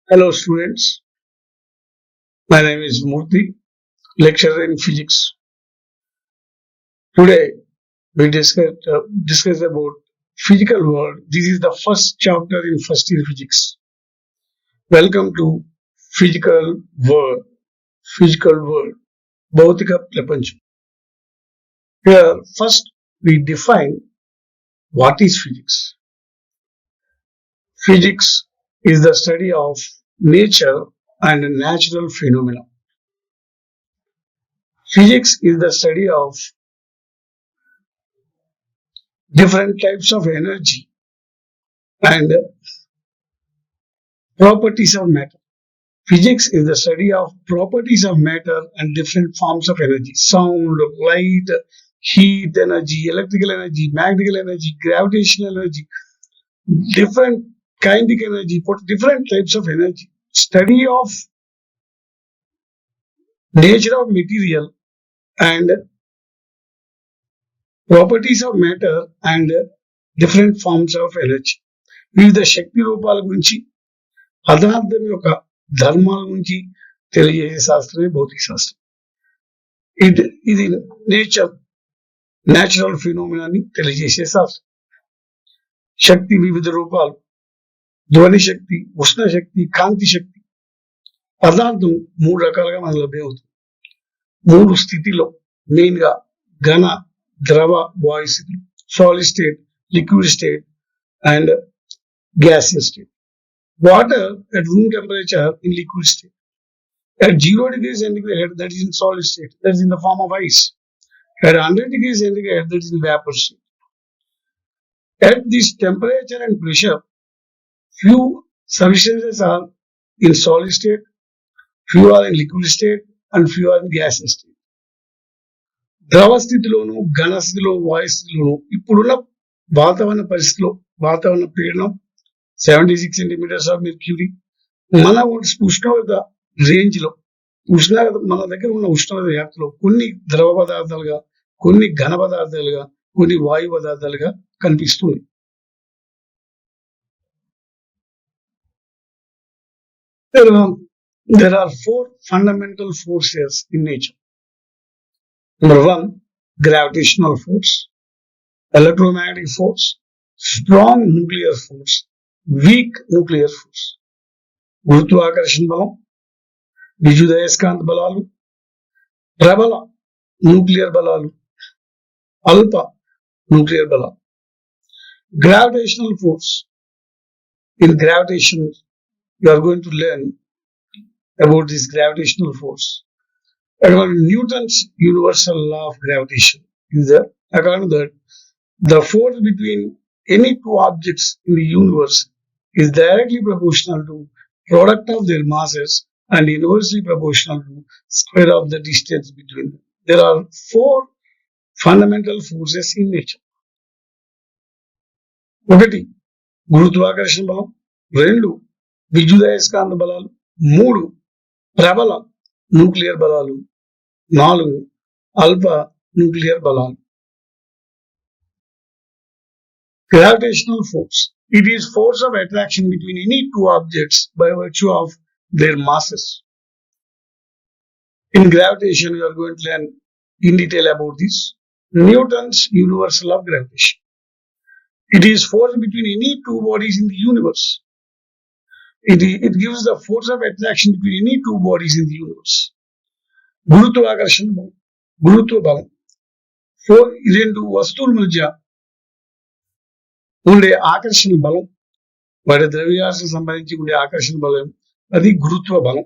Hello students, my name is Murthy, lecturer in physics. Today we discuss about physical world. This is the first chapter in first year physics. Welcome to physical world. Physical world. Bhautika Prapancham. Here first we define what is physics. Physics is the study of nature and natural phenomena. Physics is the study of different types of energy and properties of matter. Physics is the study of properties of matter and different forms of energy. Sound, light, heat energy, electrical energy, magnetic energy, gravitational energy, different kinetic energy, different types of energy. Study of nature of material and properties of matter and different forms of energy. వివిధ శక్తి రూపాల గురించి పదార్థం యొక్క ధర్మాల గురించి తెలియజేసే శాస్త్రమే భౌతిక శాస్త్రం. ఇది నేచురల్ ఫినోమినాని తెలియజేసే శాస్త్రం. శక్తి వివిధ రూపాలు, ధ్వని శక్తి, ఉష్ణ శక్తి, కాంతి శక్తి. పదార్థం మూడు రకాలుగా మనకు లభ్యమవుతుంది. మూడు స్థితిలో మెయిన్ గా ఘన, ద్రవ, వాయు స్థితులు, solid state, liquid state and gaseous state. Water at room temperature in liquid state. At 0 degrees centigrade, that is in solid state, that is in the form of ice. At 100 degrees centigrade, that is in vapor state. At this temperature and pressure, few substances are in solid state, few are in liquid state, and few are in gaseous state. ద్రవ స్థితిలోను, ఘన స్థితిలో, వాయు స్థితిలోను ఇప్పుడున్న వాతావరణ పరిస్థితిలో వాతావరణ పీడనం 76 centimetres of mercury, మన ఉష్ణోగ్రత రేంజ్ లో మన దగ్గర ఉన్న ఉష్ణోగ్రత వ్యాప్తిలో కొన్ని ద్రవ పదార్థాలుగా, కొన్ని ఘన పదార్థాలుగా, కొన్ని వాయు పదార్థాలుగా కనిపిస్తుంది. There are four fundamental forces in nature. Number one, gravitational force, electromagnetic force, strong nuclear force, weak nuclear force. గురుత్వాకర్షణ బలం, విద్యుదయస్కాంత బలాలు, ప్రబల న్యూక్లియర్ బలాలు, అల్ప న్యూక్లియర్ బలాలు. Gravitational force. In gravitation, you are going to learn about this gravitational force. Newton's universal law of gravitation is that according to that, the force between any two objects in the universe is directly proportional to product of their masses and inversely proportional to square of the distance between them. There are four fundamental forces in nature. ఒకటి గురుత్వాకర్షణ బలం, రెండు విద్యుదయస్కాంత బలాలు, మూడు ప్రబల nuclear బలాలు, నాలుగు అల్ప న్యూక్లియర్ బలాలు. Gravitational force. It is force of attraction between any two objects by virtue of their masses. In gravitation, we are going to learn in detail about this. Newton's universal law of gravitation. It is force between any two bodies in the universe. It gives the force of attraction between any two bodies in the universe. గురుత్వాకర్షణ బలం, గురుత్వ బలం. రెండు వస్తువుల మధ్య ఉండే ఆకర్షణ బలం, వాటి ద్రవ్యరాశికి సంబంధించి ఉండే ఆకర్షణ బలం, అది గురుత్వ బలం.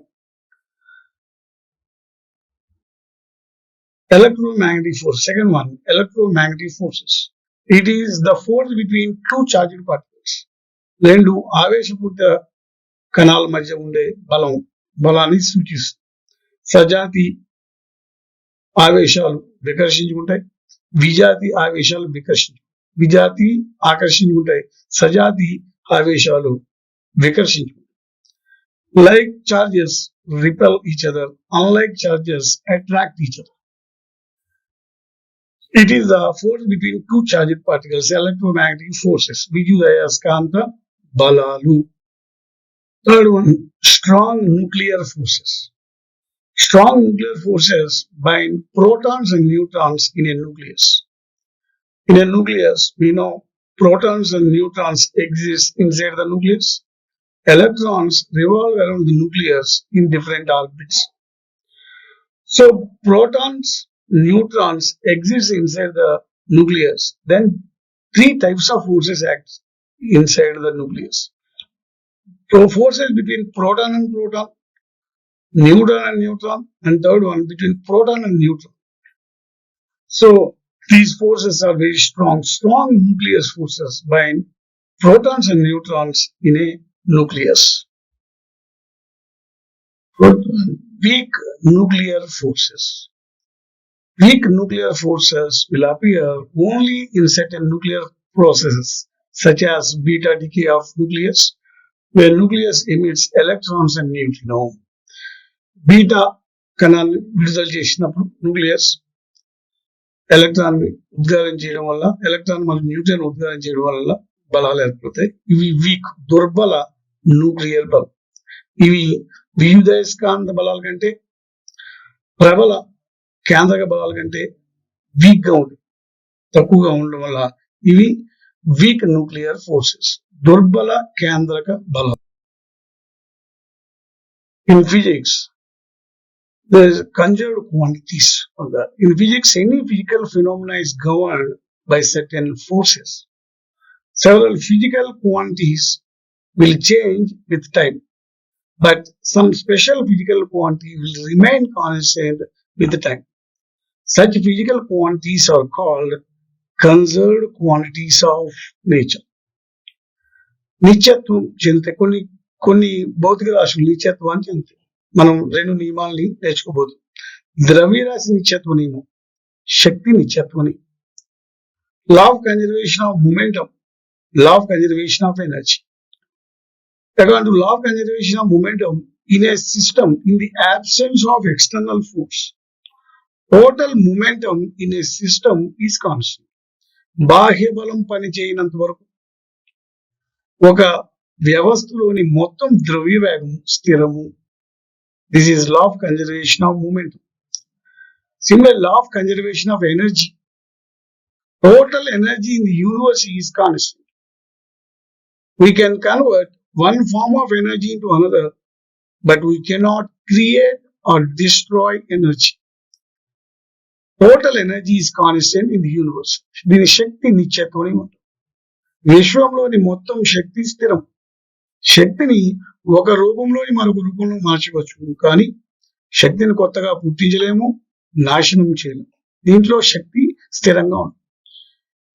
Electromagnetic force. Second one, electromagnetic forces. It is the force between two charged particles. రెండు ఆవేశపూరిత కణాల మధ్య ఉండే బలాన్ని సూచిస్తుంది. సజాతి ఆవేశాలు వికర్షించుకుంటాయి, విజాతి ఆవేశాలు విజాతి ఆకర్షించుకుంటాయి, సజాతి ఆవేశాలు వికర్షించుకుంటాయి. Like charges repel each other, unlike charges attract each other. It is the force between two charged particles, electromagnetic forces, విద్యుదయస్కాంత బలాలు. Third one, strong nuclear forces. Strong nuclear forces bind protons and neutrons in a nucleus. In a nucleus, we know protons and neutrons exist inside the nucleus. Electrons revolve around the nucleus in different orbits. So protons, neutrons exist inside the nucleus. Then three types of forces act inside the nucleus. So forces between proton and proton, neutron and neutron, and third one between proton and neutron. So these forces are very strong. Strong nucleus forces bind protons and neutrons in a nucleus. Weak nuclear forces. Weak nuclear forces will appear only in certain nuclear processes, such as beta decay of nucleus, where nucleus emits electrons and neutrino. Beta కణాన్ని విడుదల చేసినప్పుడు nucleus electron ఉద్గారం చేయడం వల్ల electron మరియు neutron ఉద్గారం చేయడం వల్ల బలాలు ఏర్పడతాయి. ఇవి వీక్, దుర్బల న్యూక్లియర్ బలం. ఇవి విద్యుదయస్కాంత బలాల కంటే, ప్రబల కేంద్రక బలాల కంటే వీక్ గా ఉంటాయి, తక్కువగా ఉండడం వల్ల ఇవి వీక్ న్యూక్లియర్ ఫోర్సెస్, దుర్బల కేంద్రక బలం. In physics there is conserved quantities of that. In physics, any physical phenomena is governed by certain forces. Several physical quantities will change with time, but some special physical quantity will remain constant with time. Such physical quantities are called conserved quantities of nature. నిత్యత్వం చెందితే కొన్ని భౌతిక రాశులు నిత్యత్వాన్ని చెందుతాయి. మనం రెండు నియమాల్ని నేర్చుకోబోదు. ద్రవ్యరాశి నిత్యత్వ నియమం, శక్తి నిత్యత్వ నియమం. Law of conservation of momentum, law of conservation of energy. According to law of conservation of momentum, in a system, in the absence of external force, total momentum in a system is constant. బాహ్య బలం పనిచేయనంత వరకు ఒక వ్యవస్థలోని మొత్తం ద్రవ్యవేగం స్థిరము. This is law of conservation of momentum. Similar law of conservation of energy. Total energy in the universe is constant. We can convert one form of energy into another, but we cannot create or destroy energy. Total energy is constant in the universe. దీని శక్తి నిత్యత్వని ఉంటుంది. విశ్వంలోని మొత్తం శక్తి స్థిరం. శక్తిని ఒక రూపంలోని మరొక రూపంలో మార్చవచ్చు, కానీ శక్తిని కొత్తగా పుట్టించలేము, నాశనం చేయలేము. దీంట్లో శక్తి స్థిరంగా ఉంటుంది.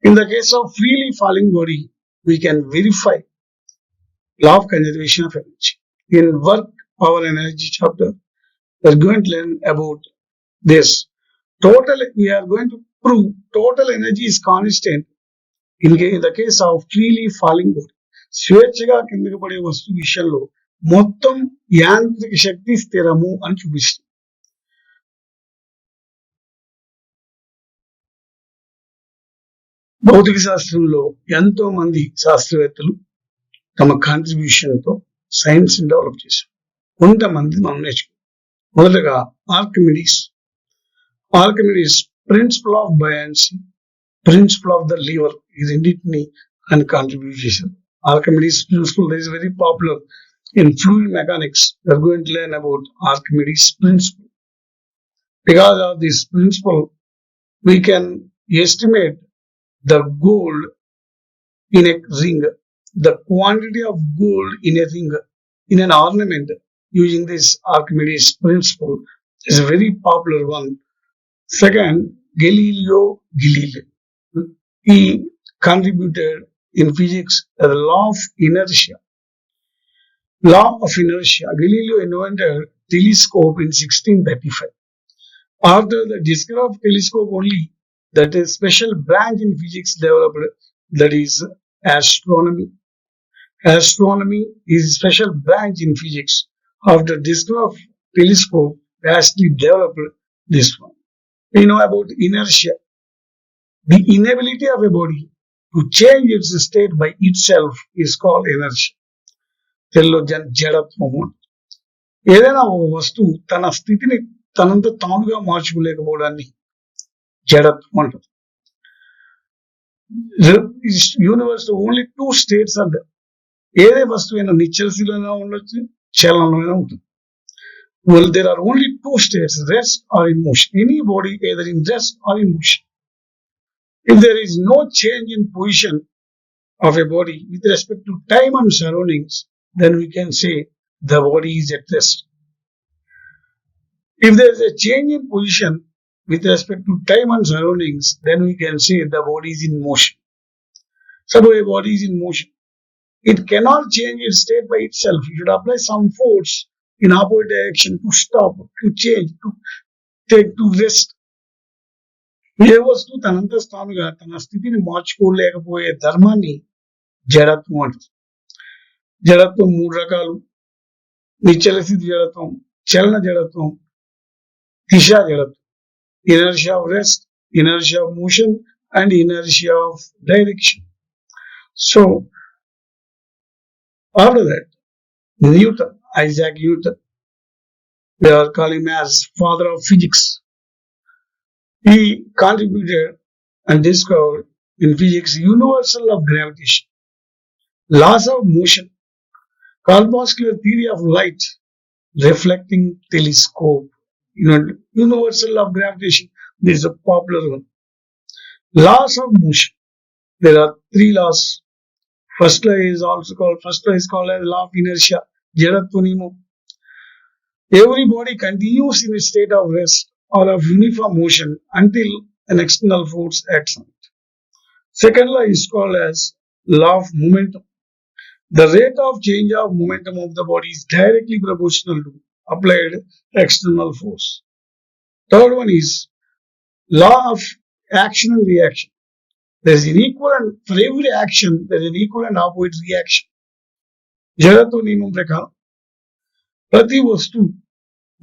In the case of freely falling body, we can verify law of conservation of energy. In work, power, and energy chapter, we are going to learn about this. We are going to prove total energy is constant in the case of freely falling body. స్వేచ్ఛగా కిందకి పడే వస్తువు విషయంలో మొత్తం యాంత్రిక శక్తి స్థిరము అని చూపిస్తుంది. భౌతిక శాస్త్రంలో ఎంతో మంది శాస్త్రవేత్తలు తమ కాంట్రిబ్యూషన్ తో సైన్స్ డెవలప్ చేశారు. కొంతమంది మనం నేర్చుకున్నాం. మొదటగా Archimedes principle of buoyancy, principle of the lever, ఈ రెండింటిని ఆయన కాంట్రిబ్యూట్ చేశారు. Archimedes principle is very popular in fluid mechanics. We are going to learn about Archimedes principle. Because of this principle, we can estimate the gold in a ring, the quantity of gold in a ring, in an ornament, using this Archimedes principle. Is a very popular one. Second, Galileo Galilei. He contributed in physics the law of inertia. Law of inertia. Galileo invented telescope in 1635. After the discovery of telescope only, that is special branch in physics developed, that is astronomy. Astronomy is a special branch in physics. After discovery of telescope, vastly developed this one. We know about inertia. The inability of a body to change its state by itself is called inertia. తెలుగులో జడత్వము. ఏదైనా ఒక వస్తువు తన స్థితిని తనంత తానుగా మార్చుకోలేకపోవడాన్ని జడత్వం అంటారు. Universe only 2 states are there. ఏదే వస్తువైనా నిశ్చలశీలంగా ఉండొచ్చు, చలనంలోనే ఉంటుంది. Well, there are only 2 states, rest or in motion. Any body either in rest or in motion. If there is no change in position of a body with respect to time and surroundings, then we can say the body is at rest. If there is a change in position with respect to time and surroundings, then we can say the body is in motion. Suppose a body is in motion. It cannot change its state by itself. You should apply some force in opposite direction to stop, to change, to take, to rest. ఏ వస్తువు తనంత స్థానుగా తన స్థితిని మార్చుకోలేకపోయే ధర్మాన్ని జడత్వం అంటారు. జడత్వం 3 రకాలు: నిశ్చల స్థితి జడత్వం, చలన జడత్వం, దిశా జడత్వం. Inertia of rest, inertia of motion and inertia of direction. So after that, Newton, Isaac Newton, we are calling him as father of physics. He contributed and discovered in physics universal of gravitation, laws of motion, corpuscular theory of light, reflecting telescope. Universal of gravitation, this is a popular one. Laws of motion, there are 3 laws. First law is called as law of inertia, Jadatva Niyamam. Every body continues in a state of rest or of uniform motion until an external force acts on it. Second law is called as law of momentum. The rate of change of momentum of the body is directly proportional to applied external force. Third one is law of action and reaction. There is an equivalent for every action, there is an equal and opposite reaction. జడత్వ నియమం ప్రకారం ప్రతి వస్తువు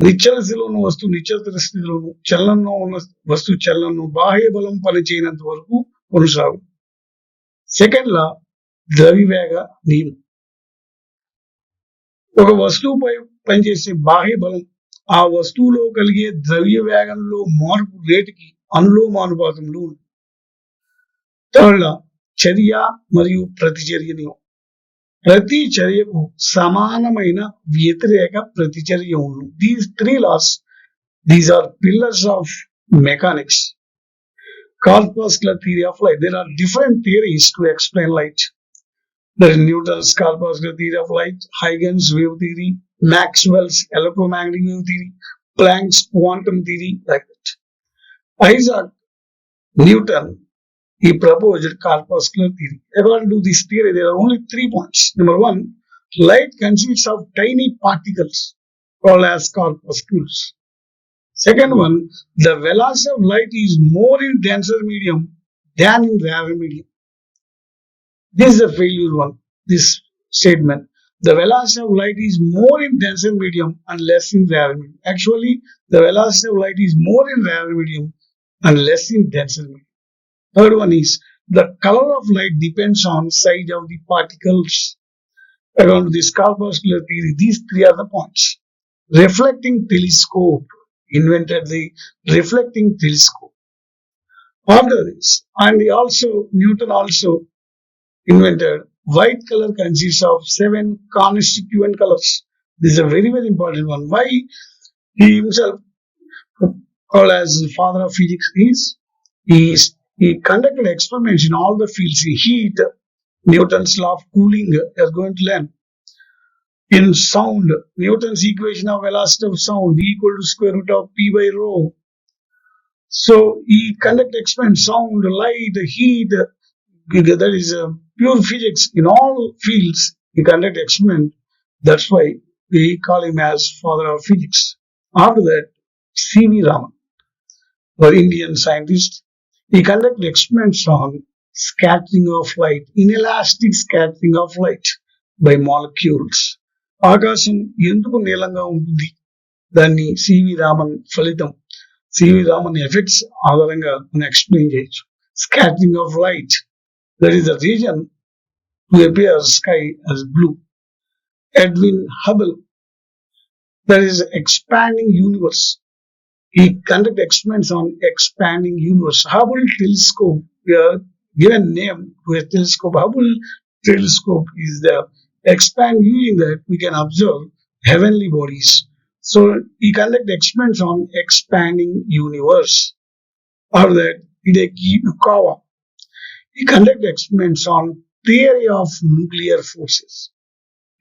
నిశ్చల స్థితిలో ఉన్న వస్తువు నిశ్చల స్థితిలోను, చలనంలో ఉన్న వస్తువు చలనంలో బాహ్య బలం పనిచేయనంత వరకు కొనసాగు. సెకండ్ లా ద్రవ్యవేగ నియమం. ఒక వస్తువుపై పనిచేసే బాహ్య బలం ఆ వస్తువులో కలిగే ద్రవ్య వేగంలో మార్పు రేటుకి అనులోమానుపాతంలో ఉంటుంది. థర్డ్ లా చర్య మరియు ప్రతిచర్య నియమం. ప్రతి చర్యకు సమానమైన వ్యతిరేక ప్రతిచర్య ఉంది. These 3 laws, these are pillars of mechanics. Corpuscular theory of light. There are different theories to explain light. There is Newton's corpuscular theory of light, Huygens wave theory, Maxwell's electromagnetic wave theory, Planck's quantum theory, like that. Isaac Newton, he proposed corpuscular theory. According to this theory, there are only 3 points. Number 1, light consists of tiny particles called as corpuscles. Second one, the velocity of light is more in denser medium than in rarer medium. This is a failure one, this statement. The velocity of light is more in denser medium and less in rarer medium. Actually, the velocity of light is more in rarer medium and less in denser medium. Third one is the color of light depends on size of the particles. According to this corpuscular theory, these 3 are the points. Reflecting telescope, invented the reflecting telescope. After this, and Newton also invented white color consists of 7 constituent colors. This is a very, very important one. Why he himself called as the father of physics is he conducted experiments in all the fields. Heat, Newton's law of cooling, you are going to learn. In sound, Newton's equation of velocity of sound, V equal to square root of P by rho. So he conducted experiments, sound, light, heat, that is pure physics. In all fields, he conducted experiment. That's why we call him as father of physics. After that, C.V. Raman, our Indian scientist, he conducted experiments on scattering of light, inelastic scattering of light by molecules. ఆకాశం ఎందుకు నీలంగా ఉంటుంది, దాన్ని CV Raman ఫలితం, CV Raman effects ఆధారంగా మనం explain చేయొచ్చు. Scattering of light, that is the region to appear sky as blue. Edwin Hubble, that is expanding universe. He conducted experiments on expanding universe. Hubble telescope, given name to a telescope. Hubble telescope is the expand using that we can observe heavenly bodies. So he conducted experiments on expanding universe. Or that Hideki Yukawa, he conducted experiments on theory of nuclear forces.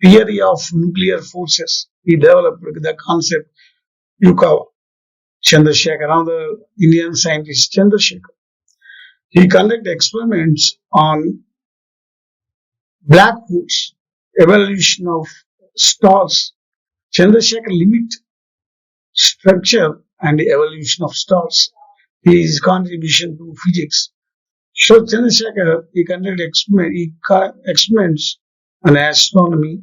Theory of nuclear forces. He developed the concept Yukawa. Chandrasekhar, another Indian scientist, Chandrasekhar. He conducted experiments on black holes, evolution of stars. Chandrasekhar limit structure and evolution of stars. His contribution to physics. So Chandrasekhar, he conducted experiments on astronomy.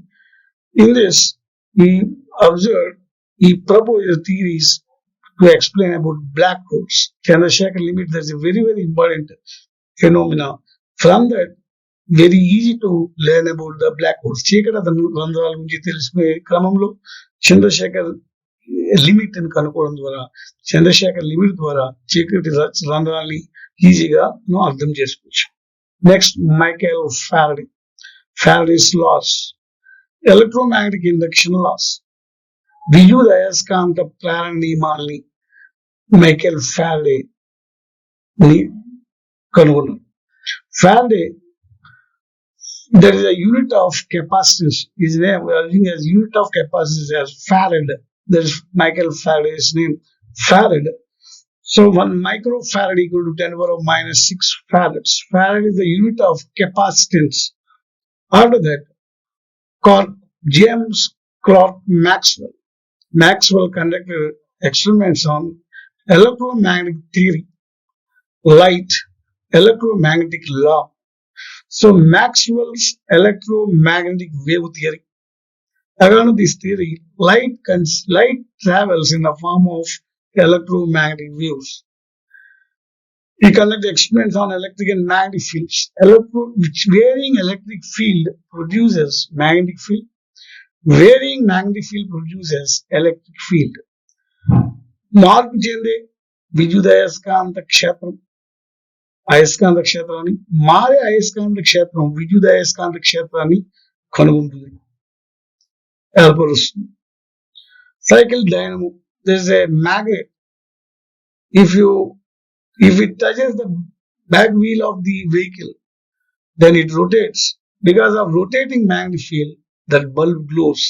In this, he observed, he proposed theories to explain about black holes. Chandrasekhar limit, that's a very, very important phenomena. From that, very easy to learn about the black holes. చీకటి రంధ్రాల గురించి తెలుసుకునే క్రమంలో Chandrasekhar limit అని కనుక్కోవడం ద్వారా, Chandrasekhar limit ద్వారా చీకటి రంధ్రాలని ఈజీగా మనం అర్థం చేసుకోవచ్చు. Next Michael Faraday, Faraday's laws, electromagnetic induction laws, విద్యుత్ అయస్కాంత ప్రేరణ నియమాల్ని మైకేల్ ఫారడే కనుగొన్నారు. Faraday, there is a unit of capacitance. His name, we are using as unit of capacitance as Farad. That is Michael Faraday's name, Farad. So 1 microfarad equal to 10 power of minus 6 farads. Farad is the unit of capacitance. After that, James Clerk Maxwell. Maxwell conducted experiments on electromagnetic theory, light, electromagnetic law. So Maxwell's electromagnetic wave theory. According to this theory, light travels in the form of electromagnetic waves. He conducted experiments on electric and magnetic fields. Which varying electric field produces magnetic field. Varying magnetic field produces electric field. మార్పు చెందే విద్యుదయస్కాంత క్షేత్రం, అయస్కాంత క్షేత్రాన్ని, మారే అయస్కాంత క్షేత్రం విద్యుదయస్కాంత క్షేత్రాన్ని కనుగొంటుంది, ఏర్పరుస్తుంది. Cycle dynamo, there is a magnet. If it touches the back wheel of the vehicle, then it rotates. Because of rotating magnetic field, that bulb glows.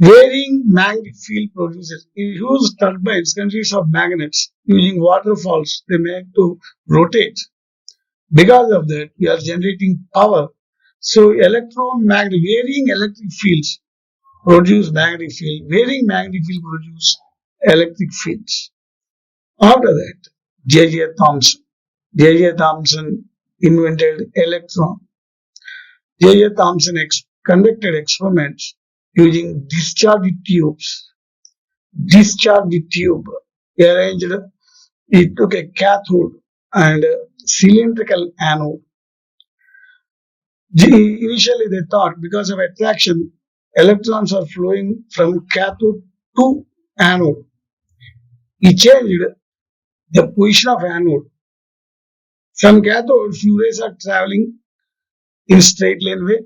Varying magnetic field produces. Huge turbines consist of magnets. Using waterfalls, they make to rotate. Because of that, we are generating power. So varying electric fields produce magnetic field. Varying magnetic field produce electric fields. After that, J.J. Thomson. J.J. Thomson invented electron. J.J. Thomson conducted experiments using discharge tubes. Discharge tube arranged, he took a cathode and a cylindrical anode. Initially they thought because of attraction, electrons are flowing from cathode to anode. He changed the position of anode. From cathode, few rays are traveling in straight line way.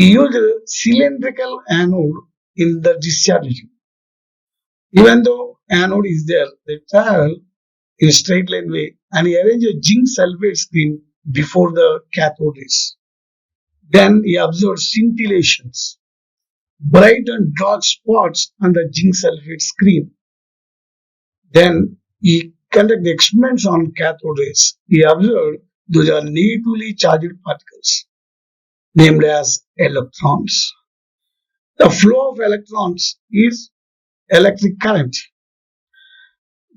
He used a cylindrical anode in the discharge tube. Even though anode is there, they travel in straight line way, and he arranged a zinc sulfate screen before the cathode rays. Then he observed scintillations, bright and dark spots on the zinc sulfate screen. Then he conducted experiments on cathode rays. He observed those are negatively charged particles named as electrons. The flow of electrons is electric current.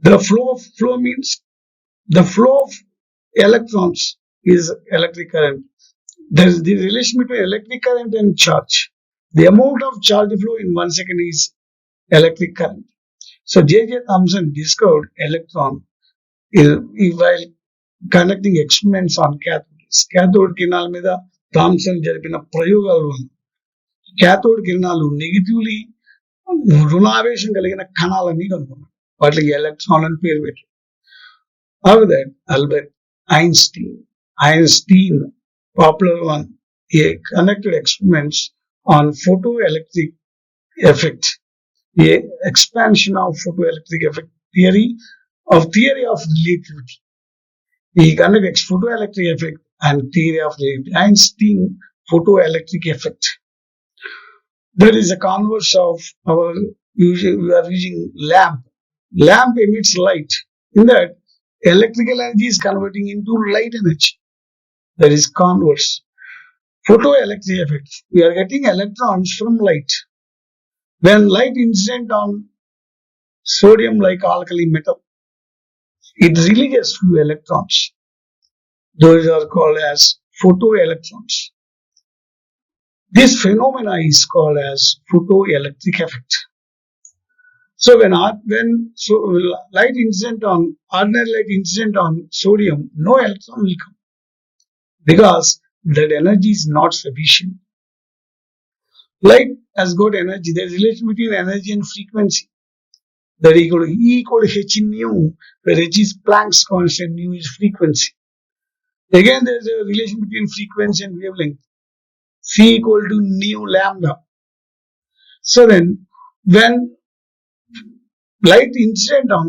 The flow means the flow of electrons is electric current. There is the relation between electric current and charge. The amount of charge flow in 1 second is electric current. So J.J. Thomson discovered electron while conducting experiments on cathodes. Cathode కిరణాల మీద Thomson జరిపిన ప్రయోగాల వల్ల cathode కిరణాలు negatively రుణావేశం కలిగిన కణాలని కనుక్కున్నాడు. వాటికి electron అని పేరు పెట్టారు. After that, Albert Einstein, popular one, he conducted experiments on photoelectric effect, the expansion of photoelectric effect theory of relativity. He conducted photoelectric effect and theory of relativity. Einstein photoelectric effect. That is a converse of our we are using lamp. Lamp emits light. In that, electrical energy is converting into light energy. That is converse. Photoelectric effect. We are getting electrons from light. When light incident on sodium like alkali metal, it releases few electrons. Those are called as photoelectrons. This phenomena is called as photoelectric effect. So when light incident on ordinary light incident on sodium, no electron will come because that energy is not sufficient. Light has got energy. There is a relation between energy and frequency. That equal to E equal to h in nu, where h is Planck's constant, nu is frequency. Again, there is a relation between frequency and wavelength. C equal to nu lambda. So then, when light incident on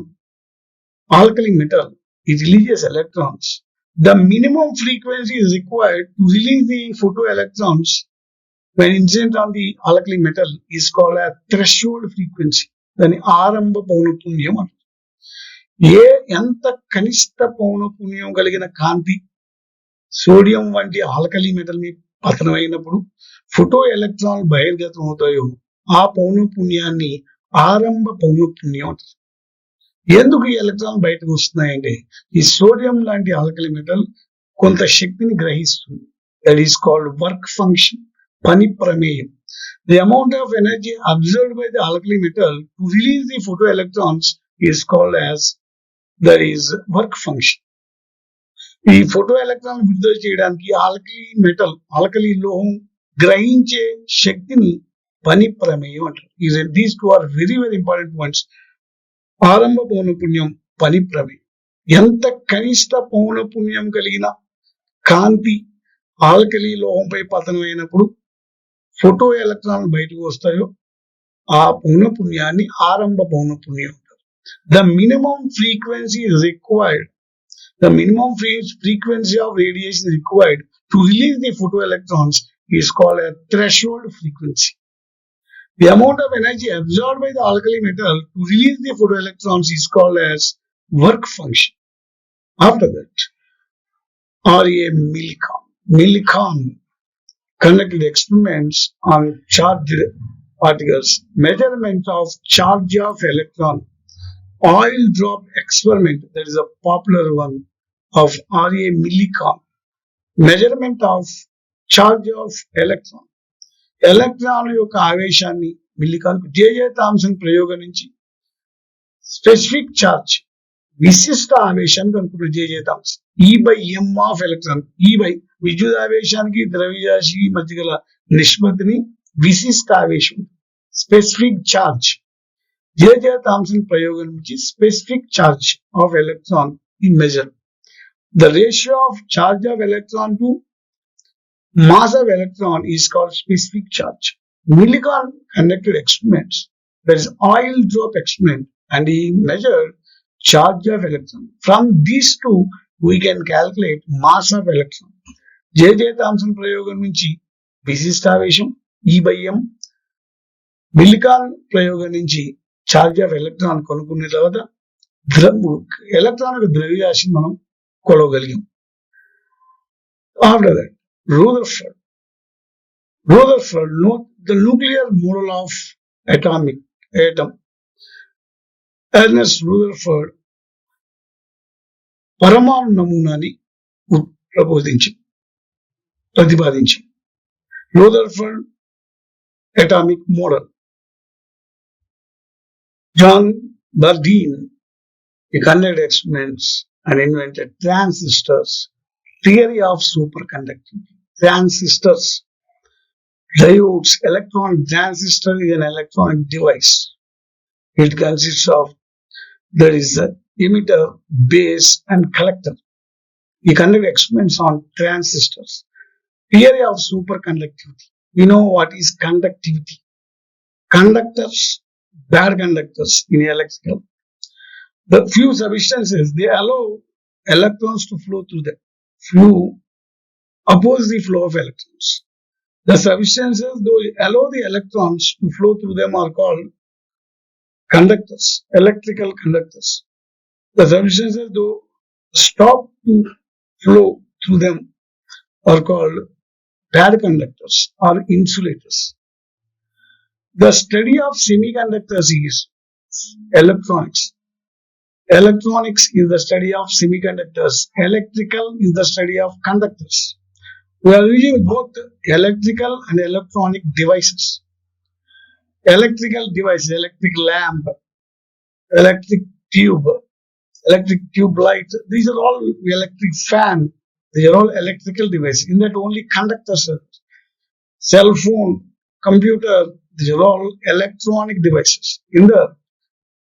alkali metal, it releases electrons. The minimum frequency is required to release the photoelectrons when incident on the alkali metal is called a threshold frequency. దాని ఆరంభ పౌనఃపున్యం అంటారు. ఎంత కనిష్ట పౌనఃపున్యం కలిగిన కాంతి sodium వంటి alkali metal మీ పతనం అయినప్పుడు ఫోటో ఎలక్ట్రాన్లు బహిర్గతం అవుతాయో ఆ పౌనఃపున్యాన్ని ఆరంభ పౌనఃపున్యం అంటారు. ఎందుకు ఈ ఎలక్ట్రాన్ బయటకు వస్తున్నాయంటే ఈ సోడియం లాంటి ఆల్కలి మెటల్ కొంత శక్తిని గ్రహిస్తుంది. That is called work function, పని ప్రమేయం. The amount of energy absorbed by the alkali metal to release the photoelectrons is called as, that is, work function. ఈ ఫోటో ఎలక్ట్రాన్ విడుదల చేయడానికి ఆల్కలి లోహం గ్రహించే శక్తిని పని ప్రమేయం అంటారు. These two are very very important points. ఆరంభ పౌనఃపున్యం, పని ప్రమేయం. ఎంత కనిష్ట పౌనఃపున్యం కలిగిన కాంతి ఆల్కలి లోహంపై పతనం అయినప్పుడు ఫోటో ఎలక్ట్రాన్లు బయటకు వస్తాయో ఆ పౌనఃపున్యాన్ని ఆరంభ పౌనఃపున్యం అంటారు. The minimum frequency required, the minimum frequency of radiation required to release the photoelectrons is called a threshold frequency. The amount of energy absorbed by the alkali metal to release the photoelectrons is called as work function. After that, R.A. Millikan conducted experiments on charged particles, measurement of charge of electron, oil drop experiment, that is a popular one of R.A. Millikan. Measurement of charge of electron. Electron యొక్క ఆవేశాన్ని Millikan జే Thomson ప్రయోగం నుంచి specific charge విశిష్ట ఆవేశాన్ని కనుక్కున్నారు జే Thomson. E/m of electron, విద్యుదావేశానికి ద్రవ్యరాశి మధ్య గల నిష్పత్తిని విశిష్ట ఆవేశం, స్పెసిఫిక్ ఛార్జ్. జే థామ్సన్ ప్రయోగం నుంచి స్పెసిఫిక్ ఛార్జ్ ఆఫ్ ఎలక్ట్రాన్ ఈ measure. The ratio of charge of electron to mass of electron is called specific charge. Millikan conducted experiments, that is oil drop experiment, and he measured charge of electron. From these two, we can calculate mass of electron. J.J. Thomson ప్రయోగం నుంచి విశిష్టావేశం E/m, Millikan ప్రయోగం నుంచి charge of electron కనుక్కున్న తర్వాత electron యొక్క ద్రవ్యరాశిని మనం కొలవగలిగాం. After that, Rutherford, the nuclear model of atom. Ernest Rutherford పరమాణు నమూనాని ప్రతిపాదించి Rutherford atomic model. John Bardeen, he conducted experiments and invented transistors, theory of superconductivity. Transistors. Diodes, electronic transistor is an electronic device. It consists of there is a emitter, base, and collector. We conduct experiments on transistors. Theory of superconductivity. We know what is conductivity. Conductors, bad conductors in electrical. The few substances they allow electrons to flow through them. Few oppose the flow of electrons. The substances though allow the electrons to flow through them are called conductors, electrical conductors. The substances though stop to flow through them are called bad conductors or insulators. The study of semiconductors is electronics. Electronics is the study of semiconductors. Electrical is the study of conductors. We are using both electrical and electronic devices. Electrical devices, electric lamp, electric tube, electric tube light, these are all electric fan. These are all electrical devices. In that only conductors, cell phone, computer, these are all electronic devices. In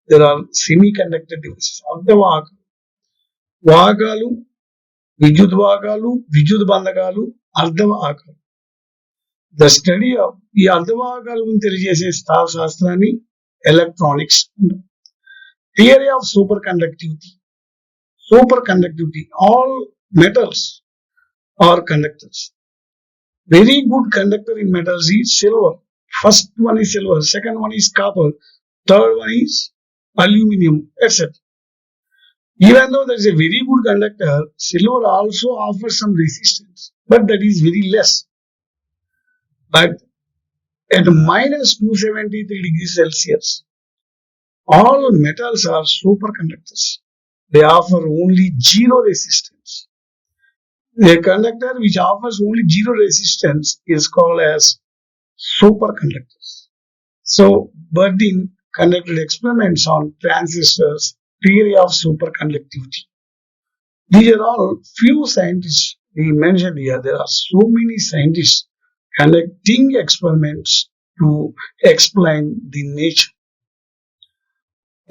there are semiconductor devices. అర్ధవాహక వాహకాలు, విద్యుత్ వాహకాలు, విద్యుత్ బంధకాలు, అర్ధవాహకాలు. The study of ఈ అర్ధవాహకాల గురించి తెలియజేసే శాస్త్రాన్ని electronics. Theory of super conductivity. Superconductivity. All metals are conductors. Very good conductor in metals is silver. First one is silver, second one is copper, third one is aluminum, etc. Even though there is a very good conductor, silver also offers some resistance, but that is very less. But at minus 273 degrees Celsius, all metals are superconductors. They offer only zero resistance. A conductor which offers only zero resistance is called as superconductors. So, Burdeen conducted experiments on transistors, theory of superconductivity. These are all few scientists we mentioned here. There are so many scientists conducting experiments to explain the nature.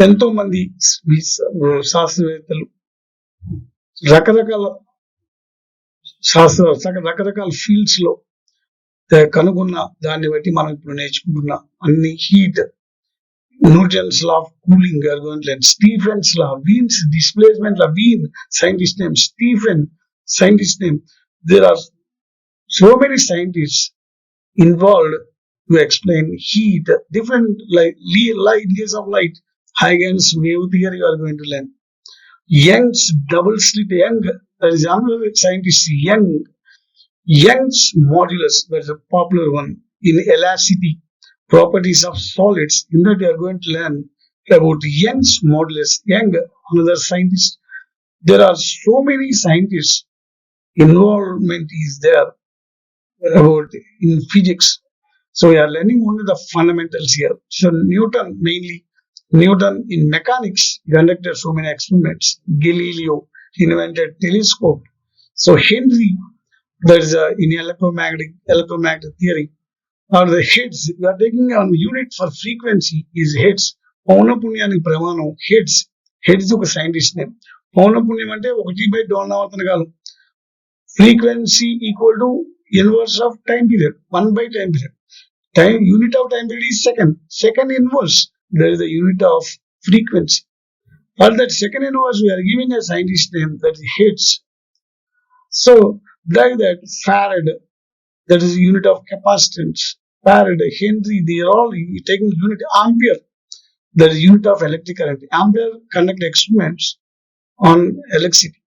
ఎంతో మంది శాస్త్రవేత్తలు రకరకాల రకరకాల fields లో కనుగొన్న దాన్ని బట్టి మనం ఇప్పుడు నేర్చుకుంటున్న అన్ని heat, Newton's law of cooling, Stefan's law, Wien's displacement law, Wien scientist name, Stefan scientist name. There are so many scientists involved to explain heat, different layers of light. Huygens wave theory you are going to learn. Young's double slit, Young, there is another scientist, Young's modulus, that's a popular one, in elasticity, properties of solids. In that you are going to learn about Young's modulus. Young, another scientist. There are so many scientists involvement is there about in physics. So we are learning only the fundamentals here. So Newton in mechanics conducted so many experiments. Galileo invented telescope. So Henry, there is in electromagnetic theory, or the hertz. We are taking on unit for frequency is hertz. పౌనపుణ్యానికి ప్రమాణం heads. Heads ఒక scientist name. పౌనపుణ్యం అంటే 1/12 కాలం. Frequency equal to inverse of time period, 1/time period. Unit of time period is second. Second inverse, there is the unit of frequency. For that second inverse, we are giving a scientist name, that is Hertz. So, like that, Farad, that is unit of capacitance. Farad, Henry, they are all taking unit ampere, that is unit of electric current. Ampere conduct experiments on electricity.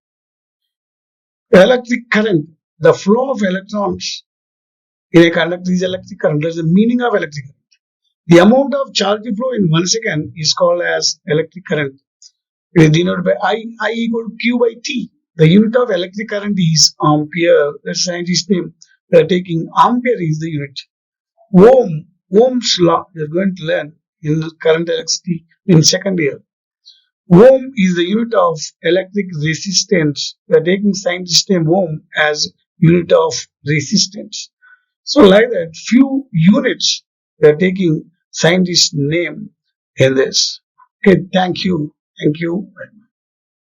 Electric current, the flow of electrons in a conductor is electric current. That is the meaning of electric current. The amount of charge flow in 1 second is called as electric current. It is denoted by I equal to Q by T. The unit of electric current is ampere. That's scientist name. We are taking ampere is the unit. Ohm's law, we are going to learn in current electricity in second year. Ohm is the unit of electric resistance. We are taking scientist name Ohm as unit of resistance. So like that, few units we are taking scientist name in this. Okay, thank you very much.